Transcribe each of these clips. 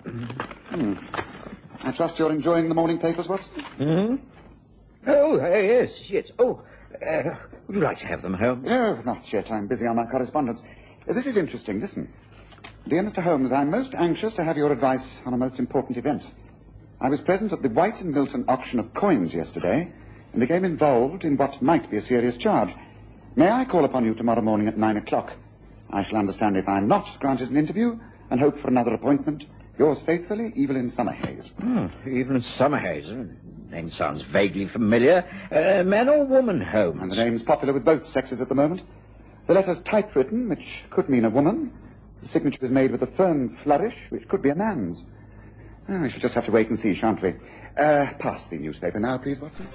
I trust you're enjoying the morning papers, Watson? Mm-hmm. Oh, yes. Oh, would you like to have them, Holmes? No, not yet. I'm busy on my correspondence. This is interesting. Listen. Dear Mr. Holmes, I'm most anxious to have your advice on a most important event. I was present at the White and Milton auction of coins yesterday and became involved in what might be a serious charge. May I call upon you tomorrow morning at 9 o'clock? I shall understand if I'm not granted an interview and hope for another appointment. Yours faithfully, Evelyn Summerhays. Evelyn Summerhays. Name sounds vaguely familiar. Man or woman, Holmes? And the name's popular with both sexes at the moment. The letter's typewritten, which could mean a woman. The signature is made with a firm flourish, which could be a man's. We shall just have to wait and see, shan't we? Pass the newspaper now, please, Watson.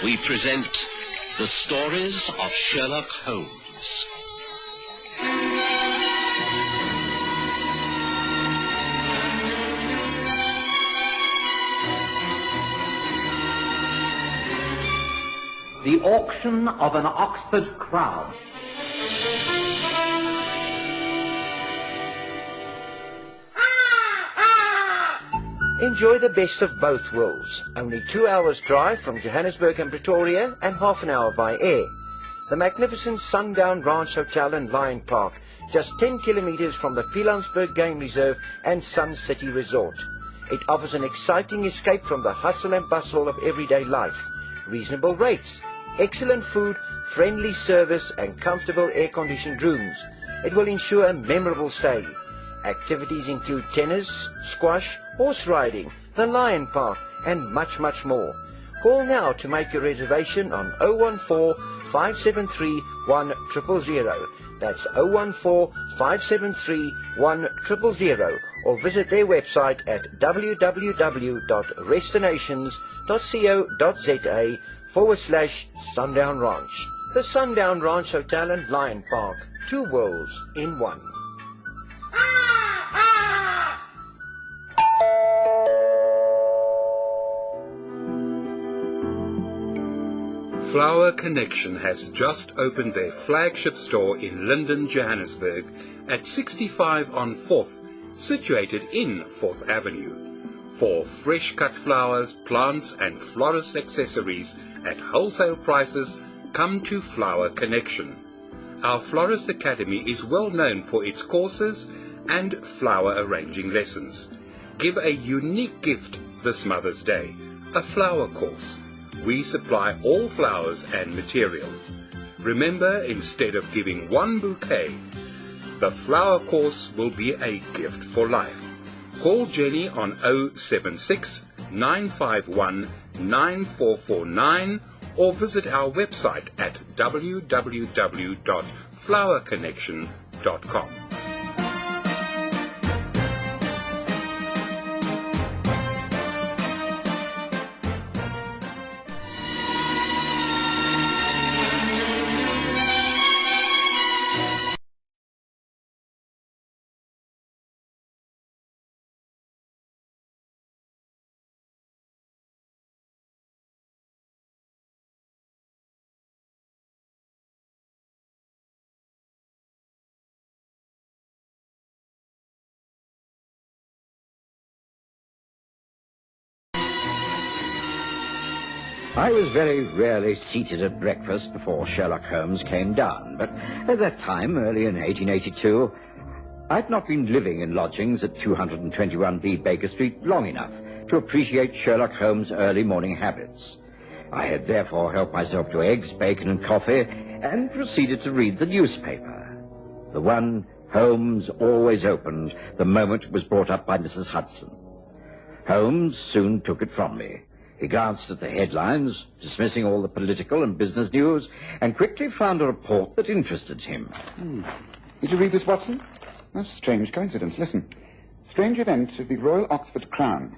We present the stories of Sherlock Holmes. The Auction of an Oxford Crown. Enjoy the best of both worlds. Only 2 hours drive from Johannesburg and Pretoria and half an hour by air. The magnificent Sundown Ranch Hotel and Lion Park, just 10 kilometers from the Pilanesberg Game Reserve and Sun City Resort. It offers an exciting escape from the hustle and bustle of everyday life. Reasonable rates, excellent food, friendly service and comfortable air-conditioned rooms. It will ensure a memorable stay. Activities include tennis, squash, horse riding, the Lion Park, and much, much more. Call now to make your reservation on 014-573-1000. That's 014-573-1000, or visit their website at www.destinations.co.za/Sundown Ranch. The Sundown Ranch Hotel and Lion Park. 2 worlds in one. Flower Connection has just opened their flagship store in London, Johannesburg at 65 on 4th, situated in 4th Avenue. For fresh cut flowers, plants and florist accessories at wholesale prices, come to Flower Connection. Our Florist Academy is well known for its courses and flower arranging lessons. Give a unique gift this Mother's Day, a flower course. We supply all flowers and materials. Remember, instead of giving one bouquet, the flower course will be a gift for life. Call Jenny on 076 951 9449 or visit our website at www.flowerconnection.com. I was very rarely seated at breakfast before Sherlock Holmes came down, but at that time, early in 1882, I'd not been living in lodgings at 221B Baker Street long enough to appreciate Sherlock Holmes' early morning habits. I had therefore helped myself to eggs, bacon, and coffee, and proceeded to read the newspaper. The one Holmes always opened the moment it was brought up by Mrs. Hudson. Holmes soon took it from me. He glanced at the headlines, dismissing all the political and business news, and quickly found a report that interested him. Did you read this, Watson? A strange coincidence. Listen. Strange event of the Royal Oxford Crown.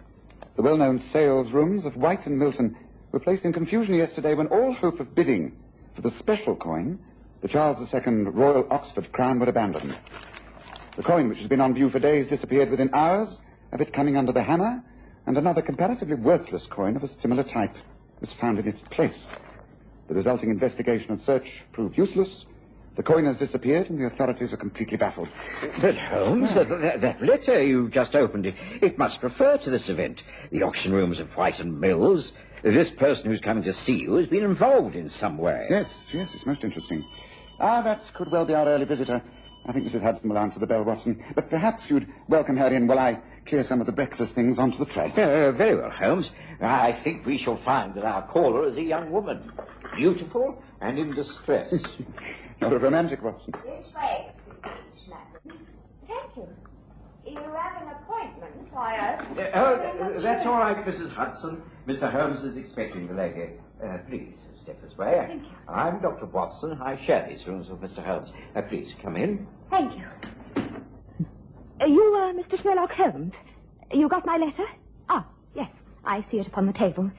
The well-known sales rooms of White and Milton were placed in confusion yesterday when all hope of bidding for the special coin the Charles II Royal Oxford crown were abandoned. The coin, which has been on view for days, disappeared within hours of it coming under the hammer, and another comparatively worthless coin of a similar type was found in its place. The resulting investigation and search proved useless. The coin has disappeared, and the authorities are completely baffled. But, Holmes, that letter you just opened, it must refer to this event. The auction rooms of White and Mills. This person who's coming to see you has been involved in some way. Yes, it's most interesting. That could well be our early visitor. I think Mrs. Hudson will answer the bell, Watson. But perhaps you'd welcome her in while I clear some of the breakfast things onto the tray. Very well, Holmes. I think we shall find that our caller is a young woman. Beautiful and in distress. You're a romantic, Watson. This way, madam. Thank you. You have an appointment, That's all right, Mrs. Hudson. Mr. Holmes is expecting the lady. Please, step this way. Thank you. I'm Dr. Watson. I share these rooms with Mr. Holmes. Please, come in. Thank you. You, Mr. Sherlock Holmes? You got my letter? Ah, yes. I see it upon the table.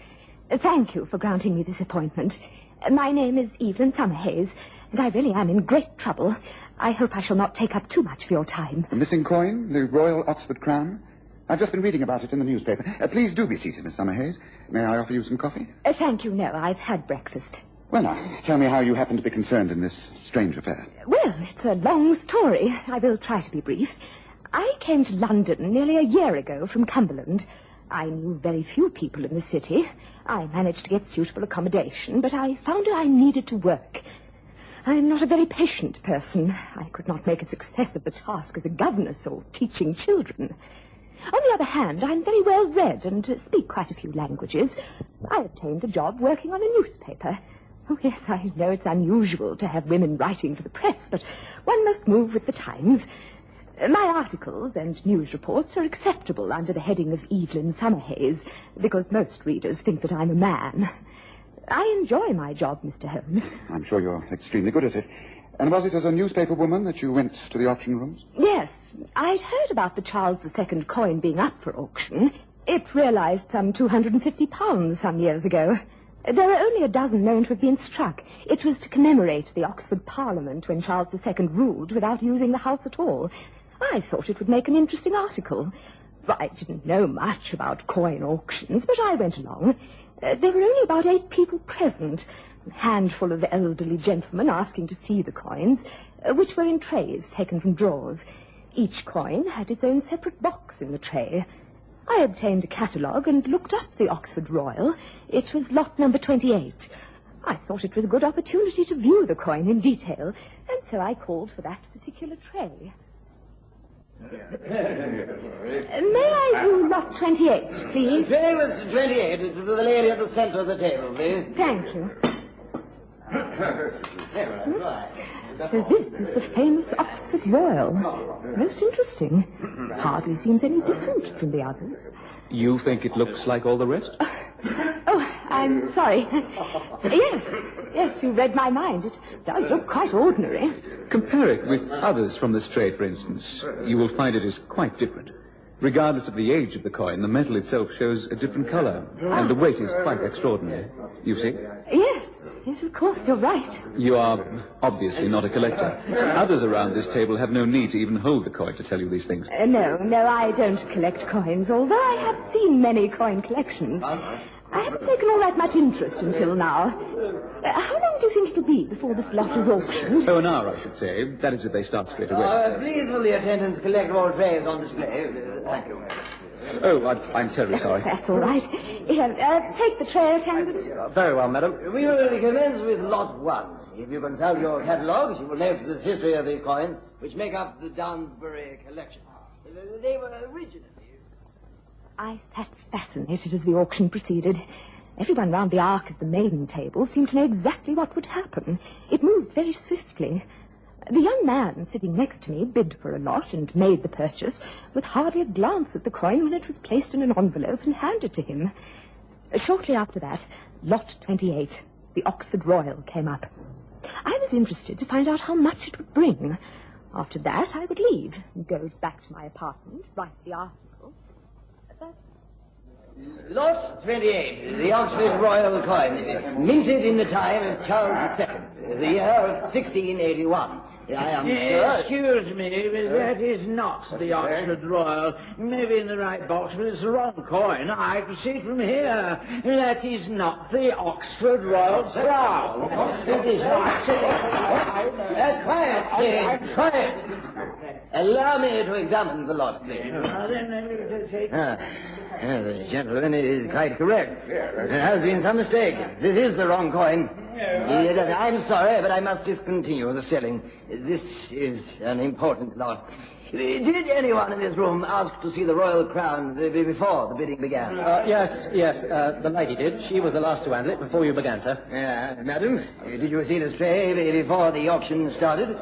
Thank you for granting me this appointment. My name is Evelyn Summerhays, and I really am in great trouble. I hope I shall not take up too much of your time. The missing coin, the Royal Oxford crown? I've just been reading about it in the newspaper. Please do be seated, Miss Summerhays. May I offer you some coffee? Thank you, no. I've had breakfast. Well, now, tell me how you happen to be concerned in this strange affair. Well, it's a long story. I will try to be brief. I came to London nearly a year ago from Cumberland. I knew very few people in the city. I managed to get suitable accommodation, but I found I needed to work. I'm not a very patient person. I could not make a success of the task as a governess or teaching children. On the other hand, I'm very well read and speak quite a few languages. I obtained a job working on a newspaper. Oh, yes, I know it's unusual to have women writing for the press, but one must move with the times. My articles and news reports are acceptable under the heading of Evelyn Summerhays, because most readers think that I'm a man. I enjoy my job, Mr. Holmes. I'm sure you're extremely good at it. And was it as a newspaper woman that you went to the auction rooms? Yes. I'd heard about the Charles II coin being up for auction. It realized some £250 some years ago. There are only a dozen known to have been struck. It was to commemorate the Oxford Parliament when Charles II ruled without using the house at all. I thought it would make an interesting article. I didn't know much about coin auctions, but I went along. There were only about 8 people present. A handful of elderly gentlemen asking to see the coins, which were in trays taken from drawers. Each coin had its own separate box in the tray. I obtained a catalogue and looked up the Oxford Royal. It was lot number 28. I thought it was a good opportunity to view the coin in detail, and so I called for that particular tray. May I view lot 28, please? Tray with 28 to the lady at the center of the table, please. Thank you. So this is the famous Oxford Royal. Most interesting. Hardly seems any different from the others. You think it looks like all the rest? Oh, I'm sorry. Yes, you read my mind. It does look quite ordinary. Compare it with others from this trade, for instance. You will find it is quite different. Regardless of the age of the coin, the metal itself shows a different color, and the weight is quite extraordinary. You see? Yes, of course, you're right. You are obviously not a collector. Others around this table have no need to even hold the coin to tell you these things. No, I don't collect coins, although I have seen many coin collections. I haven't taken all that much interest until now. How long do you think it'll be before this lot is auctioned? Oh, an hour, I should say. That is if they start straight away. Please will the attendants collect all trays on display. Thank you. Oh, I'm terribly sorry. That's all right. Here, take the tray, attendant. Very well, madam. We will commence with lot 1. If you consult your catalogues, you will note the history of these coins, which make up the Downsbury collection. They were originally... I sat fascinated as the auction proceeded. Everyone round the arc of the maiden table seemed to know exactly what would happen. It moved very swiftly. The young man sitting next to me bid for a lot and made the purchase with hardly a glance at the coin when it was placed in an envelope and handed to him. Shortly after that, lot 28, the Oxford Royal, came up. I was interested to find out how much it would bring. After that, I would leave and go back to my apartment, write the article. But Lot 28, the Oxford Royal coin, minted in the time of Charles II, the year of 1681. I am sure... Excuse me, but that is not the Oxford Royal. Maybe in the right box, but it's the wrong coin. I can see it from here. That is not the Oxford Royal Crown. It is not. Quiet, please. Quiet. Allow me to examine the lot, please. The gentleman is quite correct. There has been some mistake. This is the wrong coin. I'm sorry, but I must discontinue the selling. This is an important lot. Did anyone in this room ask to see the royal crown before the bidding began? Yes, the lady did. She was the last to handle it before you began, sir. Madam, did you see the tray before the auction started?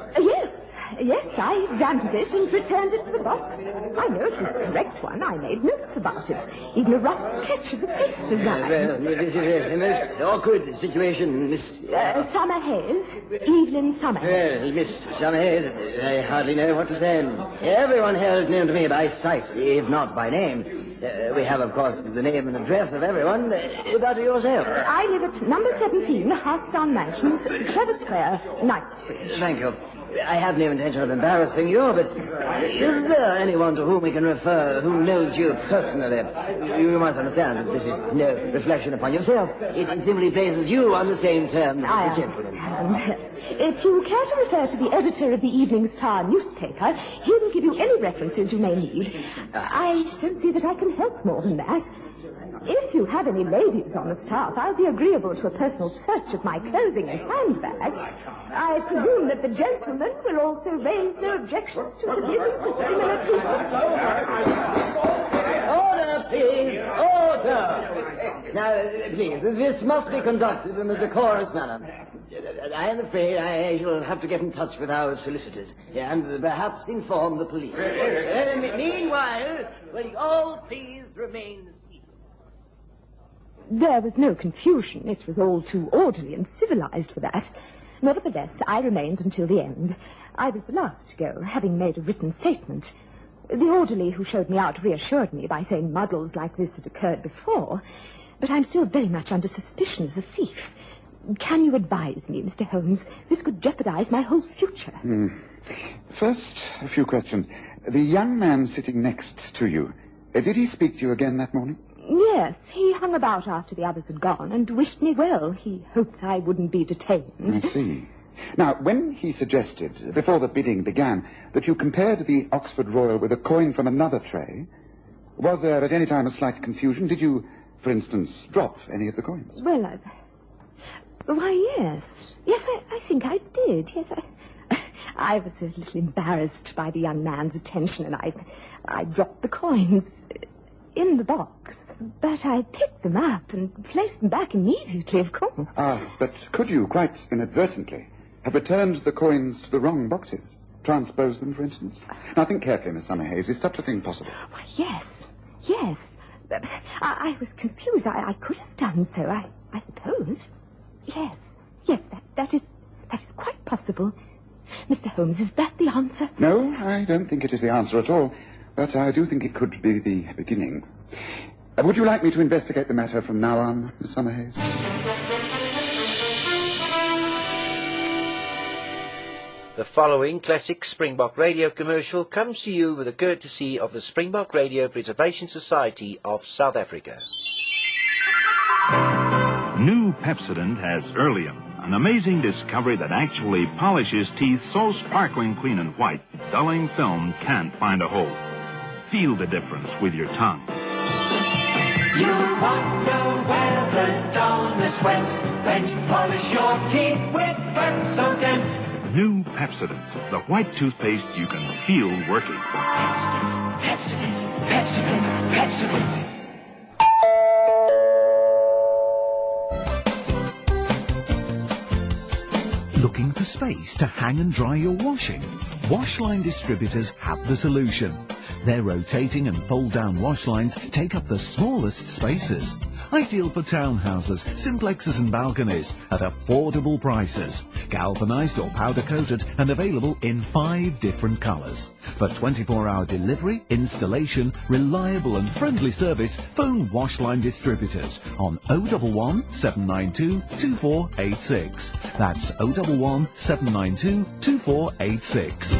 Yes, I examined it and returned it to the box. I know it was the correct one. I made notes about it. Even a rough sketch of the face design. This is a most awkward situation, Miss... Summerhays. Evelyn Summerhays. Well, Miss Summerhays, I hardly know what to say. Everyone here is known to me by sight, if not by name. We have, of course, the name and address of everyone. But yourself? I live at number 17, Hearthstone Mansions, Trevor Square, Knightsbridge. Thank you. I have no intention of embarrassing you, but is there anyone to whom we can refer who knows you personally? You must understand that this is no reflection upon yourself. It simply places you on the same terms as the gentleman. If you care to refer to the editor of the Evening Star newspaper, he will give you any references you may need. I don't see that I can help more than that. If you have any ladies on the staff, I'll be agreeable to a personal search of my clothing and handbag. I presume that the gentleman will also raise no objections to the giving to similar people. Order, please! Order! Now, please, this must be conducted in a decorous manner. I am afraid I shall have to get in touch with our solicitors and perhaps inform the police. Meanwhile, will you all please remain seated? There was no confusion. It was all too orderly and civilized for that. Nevertheless, I remained until the end. I was the last to go, having made a written statement. The orderly who showed me out reassured me by saying muddles like this had occurred before, but I'm still very much under suspicion as a thief. Can you advise me, Mr. Holmes? This could jeopardize my whole future. First, a few questions. The young man sitting next to you, did he speak to you again that morning? Yes, he hung about after the others had gone and wished me well. He hoped I wouldn't be detained. I see. Now, when he suggested, before the bidding began, that you compared the Oxford Royal with a coin from another tray, was there at any time a slight confusion? Did you, for instance, drop any of the coins? Well, why, yes. Yes, I think I did. Yes, I was a little embarrassed by the young man's attention, and I dropped the coins in the box. But I picked them up and placed them back immediately, of course. But could you, quite inadvertently, have returned the coins to the wrong boxes? Transposed them, for instance? Now, think carefully, Miss Summerhays. Is such a thing possible? Why, yes. I was confused. I could have done so, I suppose. Yes, that is quite possible. Mr. Holmes, is that the answer? No, I don't think it is the answer at all. But I do think it could be the beginning. Would you like me to investigate the matter from now on, Miss Summerhays? The following classic Springbok Radio commercial comes to you with the courtesy of the Springbok Radio Preservation Society of South Africa. New Pepsodent has Earlium, an amazing discovery that actually polishes teeth so sparkling clean and white, dulling film can't find a hole. Feel the difference with your tongue. You wonder where the dullness went when you polish your teeth with Pepsodent. New Pepsodent, the white toothpaste you can feel working. Pepsodent. Looking for space to hang and dry your washing? Washline distributors have the solution. Their rotating and fold-down wash lines take up the smallest spaces. Ideal for townhouses, simplexes and balconies at affordable prices. Galvanized or powder-coated and available in 5 different colours. For 24-hour delivery, installation, reliable and friendly service, phone Washline Distributors on 011 792 2486. That's 011 792 2486.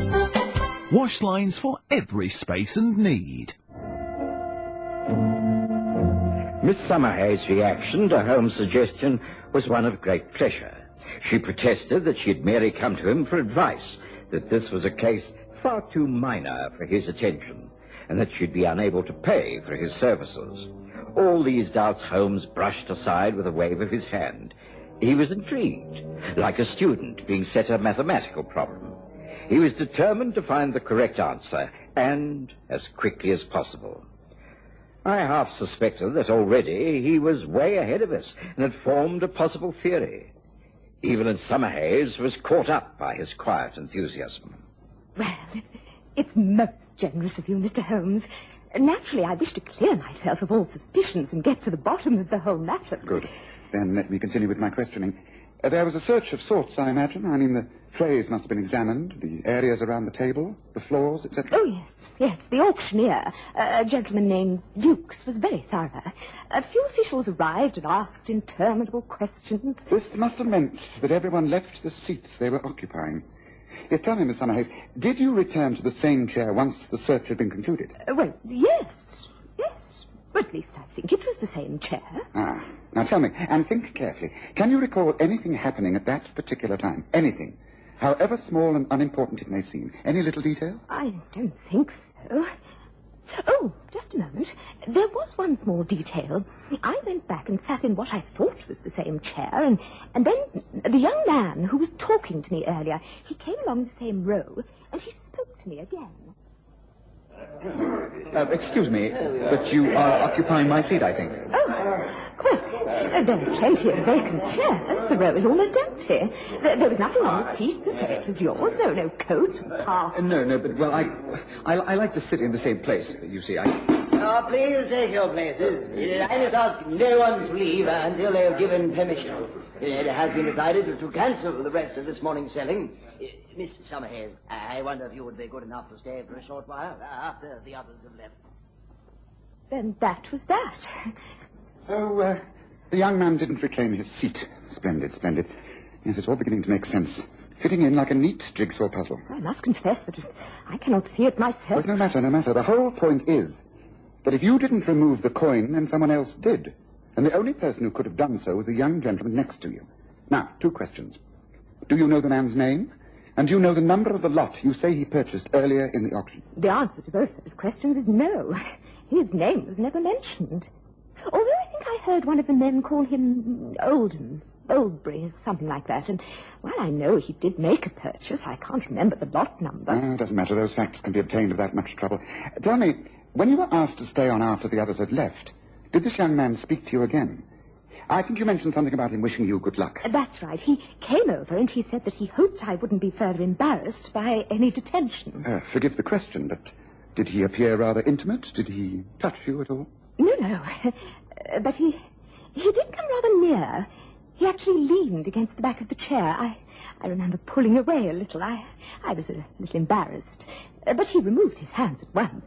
Wash lines for every space and need. Miss Summerhayes' reaction to Holmes' suggestion was one of great pleasure. She protested that she had merely come to him for advice, that this was a case far too minor for his attention, and that she'd be unable to pay for his services. All these doubts Holmes brushed aside with a wave of his hand. He was intrigued, like a student being set a mathematical problem. He was determined to find the correct answer, and as quickly as possible. I half suspected that already he was way ahead of us and had formed a possible theory. Evelyn Summerhayes was caught up by his quiet enthusiasm. Well, it's most generous of you, Mr. Holmes. Naturally, I wish to clear myself of all suspicions and get to the bottom of the whole matter. Good. Then let me continue with my questioning. There was a search of sorts, I imagine. I mean, the trays must have been examined, the areas around the table, the floors, etc. Oh, yes. The auctioneer, a gentleman named Dukes, was very thorough. A few officials arrived and asked interminable questions. This must have meant that everyone left the seats they were occupying. Yes, tell me, Miss Summerhayes, did you return to the same chair once the search had been concluded? Well, yes. But at least I think it was the same chair. Ah. Now tell me, and think carefully, can you recall anything happening at that particular time? Anything? However small and unimportant it may seem. Any little detail? I don't think so. Oh, just a moment. There was one small detail. I went back and sat in what I thought was the same chair, and then the young man who was talking to me earlier, he came along the same row, and he spoke to me again. Excuse me, but you are occupying my seat, I think. Oh, well, there are plenty of vacant chairs. The row is almost empty. There was nothing on the seat to say it was yours. No coat, pass. No, but, well, I like to sit in the same place, you see. Oh, please take your places. I must ask no one to leave until they have given permission. It has been decided to cancel the rest of this morning's selling. Miss Summerhayes, I wonder if you would be good enough to stay for a short while after the others have left. Then that was that. So, the young man didn't reclaim his seat. Splendid. Yes, it's all beginning to make sense. Fitting in like a neat jigsaw puzzle. I must confess that I cannot see it myself. Well, no matter. The whole point is that if you didn't remove the coin, then someone else did. And the only person who could have done so was the young gentleman next to you. Now, 2 questions. Do you know the man's name? And do you know the number of the lot you say he purchased earlier in the auction? The answer to both those questions is no. His name was never mentioned. Although I think I heard one of the men call him Oldbury, something like that. And while I know he did make a purchase, I can't remember the lot number. It doesn't matter. Those facts can be obtained without much trouble. Tell me, when you were asked to stay on after the others had left, did this young man speak to you again? I think you mentioned something about him wishing you good luck. That's right. He came over and he said that he hoped I wouldn't be further embarrassed by any detention. Forgive the question, but did he appear rather intimate? Did he touch you at all? No. But he did come rather near. He actually leaned against the back of the chair. I remember pulling away a little. I was a little embarrassed. But he removed his hands at once,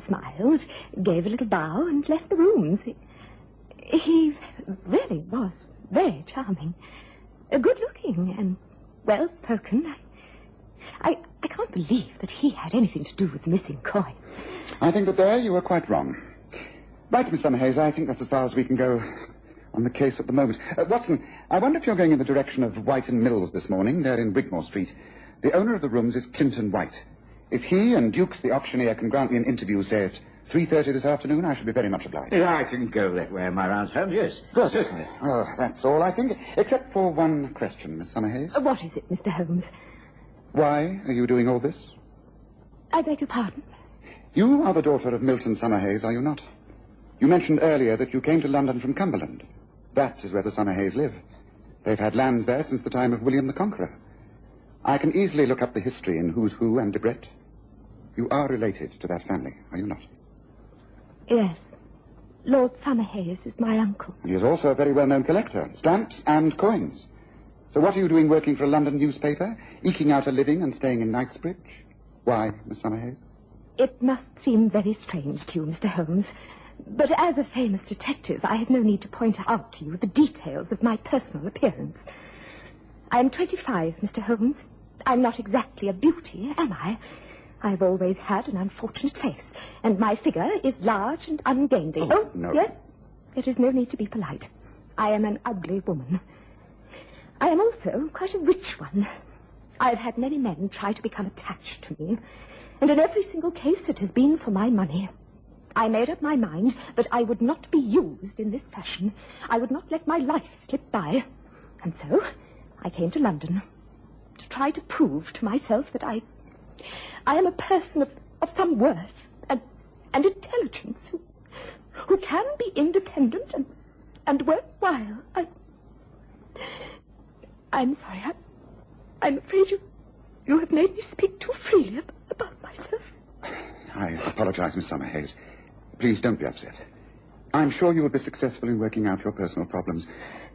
smiled, gave a little bow, and left the room. He really was very charming. Good-looking and well-spoken. I can't believe that he had anything to do with the missing coin. I think that there you were quite wrong. Right, Miss Summerhayes, I think that's as far as we can go on the case at the moment. Watson, I wonder if you're going in the direction of White and Mills this morning. They're in Wigmore Street. The owner of the rooms is Clinton White. If he and Dukes, the auctioneer, can grant me an interview, say, at 3:30 this afternoon, I shall be very much obliged. Yeah, I can go that way in my rounds, Holmes, yes. Well, certainly. Oh, that's all, I think, except for one question, Miss Summerhayes. What is it, Mr. Holmes? Why are you doing all this? I beg your pardon? You are the daughter of Milton Summerhayes, are you not? You mentioned earlier that you came to London from Cumberland. That is where the Summerhayes live. They've had lands there since the time of William the Conqueror. I can easily look up the history in Who's Who and Debrett. You are related to that family, are you not? Yes. Lord Summerhayes is my uncle. He is also a very well-known collector, stamps and coins. So what are you doing working for a London newspaper, eking out a living and staying in Knightsbridge? Why, Miss Summerhayes? It must seem very strange to you, Mr. Holmes, but as a famous detective, I have no need to point out to you the details of my personal appearance. I am 25, Mr. Holmes. I'm not exactly a beauty, am I? I've always had an unfortunate face, and my figure is large and ungainly. Oh, no. Yes? There is no need to be polite. I am an ugly woman. I am also quite a rich one. I've had many men try to become attached to me, and in every single case it has been for my money. I made up my mind that I would not be used in this fashion. I would not let my life slip by. And so I came to London to try to prove to myself that I am a person of some worth and intelligence who can be independent and worthwhile. I'm sorry. I'm afraid you have made me speak too freely about myself. I apologize, Miss Summerhayes. Please don't be upset. I'm sure you will be successful in working out your personal problems.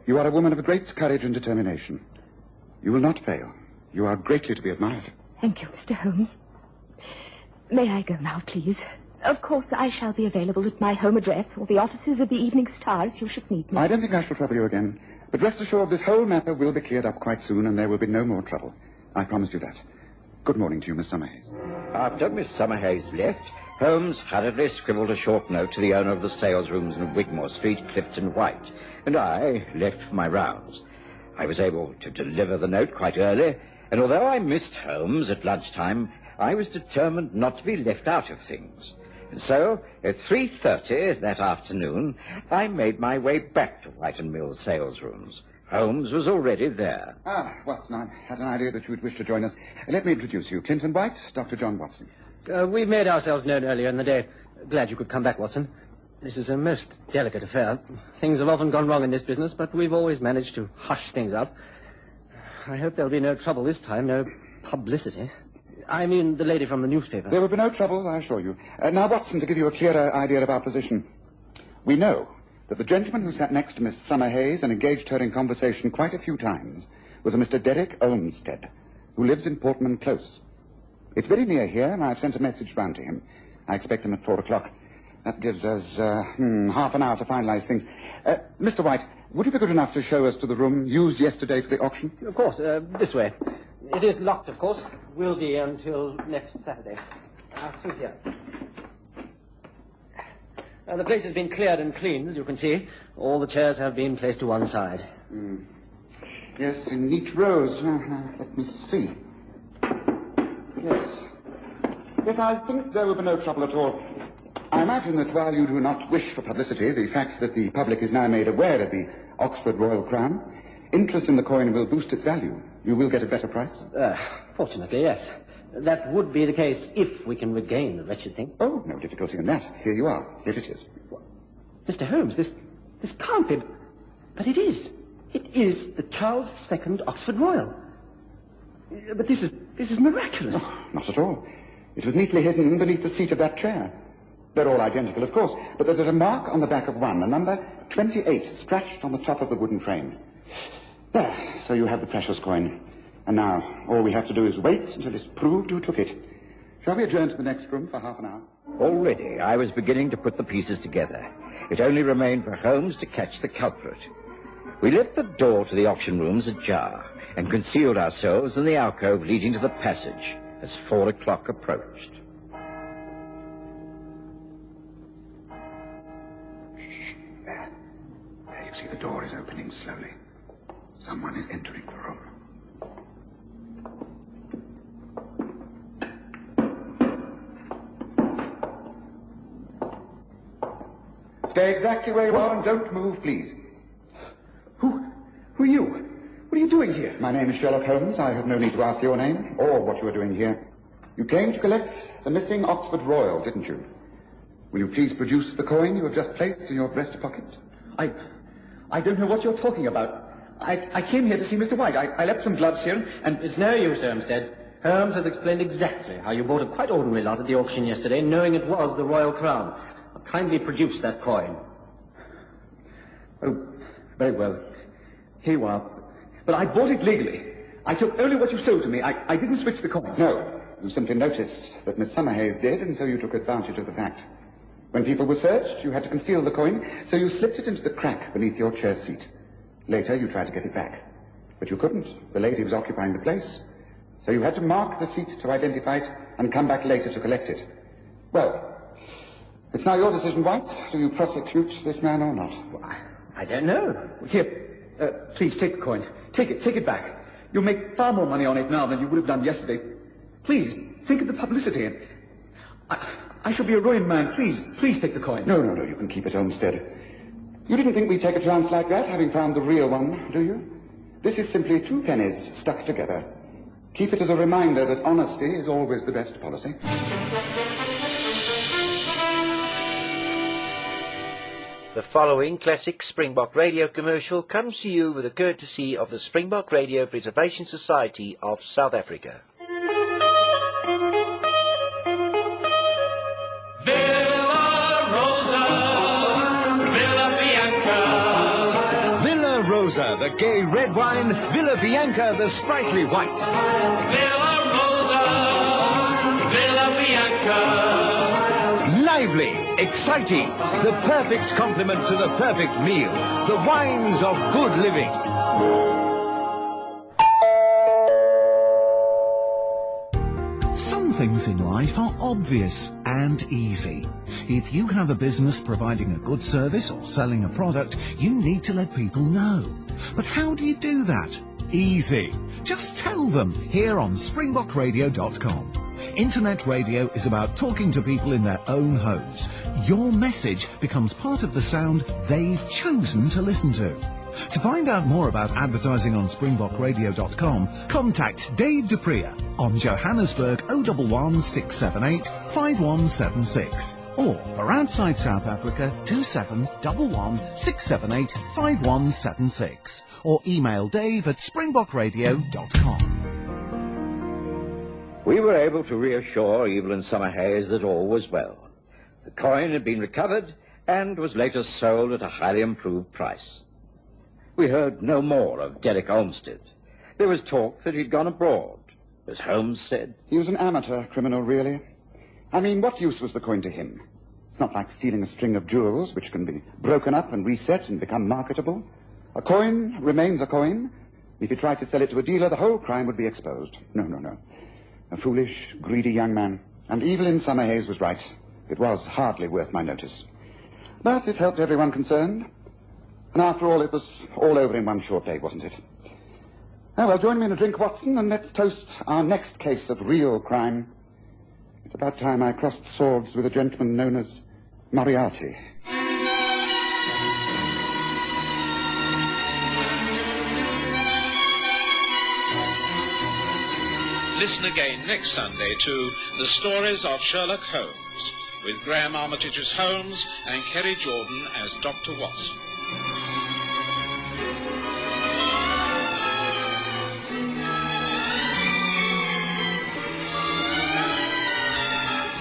You are a woman of great courage and determination. You will not fail. You are greatly to be admired. Thank you, Mr. Holmes. May I go now, please? Of course, I shall be available at my home address or the offices of the Evening Star if you should need me. I don't think I shall trouble you again. But rest assured, this whole matter will be cleared up quite soon, and there will be no more trouble. I promise you that. Good morning to you, Miss Summerhayes. After Miss Summerhayes left, Holmes hurriedly scribbled a short note to the owner of the salesrooms in Wigmore Street, Clifton White, and I left for my rounds. I was able to deliver the note quite early, and although I missed Holmes at lunchtime, I was determined not to be left out of things. And so, at 3:30 that afternoon, I made my way back to White & Mill's salesrooms. Holmes was already there. Ah, Watson, I had an idea that you would wish to join us. Let me introduce you. Clinton White, Dr. John Watson. We made ourselves known earlier in the day. Glad you could come back, Watson. This is a most delicate affair. Things have often gone wrong in this business, but we've always managed to hush things up. I hope there'll be no trouble this time, no publicity. I mean, the lady from the newspaper. There will be no trouble, I assure you. Now, Watson, to give you a clearer idea of our position, we know that the gentleman who sat next to Miss Summerhayes and engaged her in conversation quite a few times was a Mr. Derek Olmsted, who lives in Portman Close. It's very near here, and I've sent a message round to him. I expect him at 4 o'clock. That gives us half an hour to finalize things. Mr. White, would you be good enough to show us to the room used yesterday for the auction? Of course, this way. It is locked, of course. Will be until next Saturday. Through here. The place has been cleared and cleaned, as you can see. All the chairs have been placed to one side. Yes, in neat rows. Let me see. Yes, I think there will be no trouble at all. I imagine that while you do not wish for publicity, the fact that the public is now made aware of the Oxford Royal Crown, interest in the coin will boost its value. You will get a better price? Fortunately, yes. That would be the case if we can regain the wretched thing. Oh, no difficulty in that. Here you are. Here it is. Mr. Holmes, this can't be... But it is. It is the Charles II Oxford Royal. But this is miraculous. Oh, not at all. It was neatly hidden beneath the seat of that chair. They're all identical, of course, but there's a mark on the back of one, a number 28, scratched on the top of the wooden frame. There, so you have the precious coin. And now, all we have to do is wait until it's proved who took it. Shall we adjourn to the next room for half an hour? Already, I was beginning to put the pieces together. It only remained for Holmes to catch the culprit. We left the door to the auction rooms ajar and concealed ourselves in the alcove leading to the passage as 4 o'clock approached. There you see the door is opening slowly. Someone is entering the room. Stay exactly where you are and don't move, please. Who are you? What are you doing here? My name is Sherlock Holmes. I have no need to ask your name or what you are doing here. You came to collect the missing Oxford Royal, didn't you? Will you please produce the coin you have just placed in your breast pocket? I don't know what you're talking about. I came here to see Mr. White. I left some gloves here, and... It's no use, Olmsted. Holmes has explained exactly how you bought a quite ordinary lot at the auction yesterday, knowing it was the royal crown. Now, kindly produce that coin. Oh, very well. Here you are. But I bought it legally. I took only what you sold to me. I didn't switch the coins. No. You simply noticed that Miss Summerhayes did, and so you took advantage of the fact. When people were searched, you had to conceal the coin, so you slipped it into the crack beneath your chair seat. Later, you tried to get it back. But you couldn't. The lady was occupying the place. So you had to mark the seat to identify it and come back later to collect it. Well, it's now your decision, White. Do you prosecute this man or not? Well, I don't know. Here, please take the coin. Take it back. You'll make far more money on it now than you would have done yesterday. Please, think of the publicity. And I shall be a ruined man. Please take the coin. No, you can keep it, Olmsted. You didn't think we'd take a chance like that, having found the real one, do you? This is simply 2 pennies stuck together. Keep it as a reminder that honesty is always the best policy. The following classic Springbok Radio commercial comes to you with the courtesy of the Springbok Radio Preservation Society of South Africa. Villa Rosa, the gay red wine. Villa Bianca, the sprightly white. Villa Rosa, Villa Bianca. Lively, exciting, the perfect complement to the perfect meal. The wines of good living. Some things in life are obvious and easy. If you have a business providing a good service or selling a product, you need to let people know. But how do you do that? Easy. Just tell them here on springbokradio.com. Internet radio is about talking to people in their own homes. Your message becomes part of the sound they've chosen to listen to. To find out more about advertising on springbokradio.com, contact Dave Dupriya on Johannesburg 011 678 5176. Or for outside South Africa, 2711 678 5176. Or email Dave at springbokradio.com. We were able to reassure Evelyn Summerhayes that all was well. The coin had been recovered and was later sold at a highly improved price. We heard no more of Derek Olmsted. There was talk that he'd gone abroad, as Holmes said. He was an amateur criminal, really. I mean, what use was the coin to him? It's not like stealing a string of jewels, which can be broken up and reset and become marketable. A coin remains a coin. If he tried to sell it to a dealer, the whole crime would be exposed. No. A foolish, greedy young man. And Evelyn Summerhayes was right. It was hardly worth my notice. But it helped everyone concerned. And after all, it was all over in one short day, wasn't it? Oh, well, join me in a drink, Watson, and let's toast our next case of real crime. It's about time I crossed swords with a gentleman known as Moriarty. Listen again next Sunday to The Stories of Sherlock Holmes, with Graham Armitage as Holmes and Kerry Jordan as Dr. Watson.